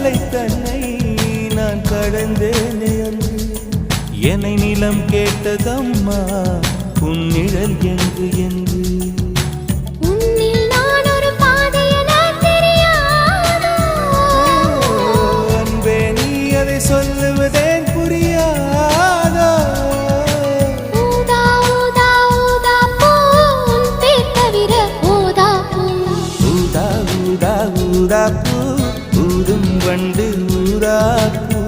அலை தன்னை நான் கடந்தேனே அன்று என்னை நிலம் கேட்டதம்மா உன் நிழல் என்று என்று அன்பே நீ அதை சொல்லுவதேன் புரியாதோ ஊதா ஊதா பூ ஊதும் வண்டு ஊதா பூ